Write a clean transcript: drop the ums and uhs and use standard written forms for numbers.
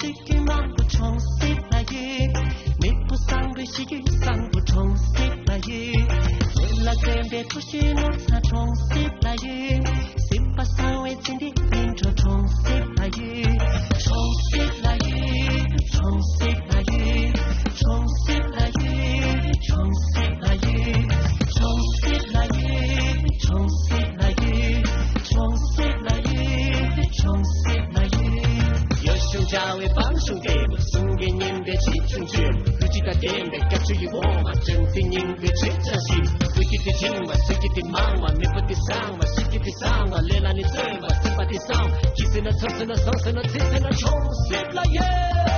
西嘅漫步重拾来日，你不上对西嘅上步重拾来日，为了跟别出去弄啥重拾来日，十八三为今的民主重拾来日，重拾来日，重拾来日，重拾来日，重拾来日，重拾来日，重拾来日，重拾来日，重拾来日。有熊家为帮兄弟们送给您的起床剧，自己的店的感觉有我嘛，整体您的最真心，自己的情嘛，自己的忙嘛，面部的伤嘛，身体的伤嘛，脸上的嘴嘛，嘴巴的伤，其实呢，从此呢，从此呢，其实呢，重拾来日。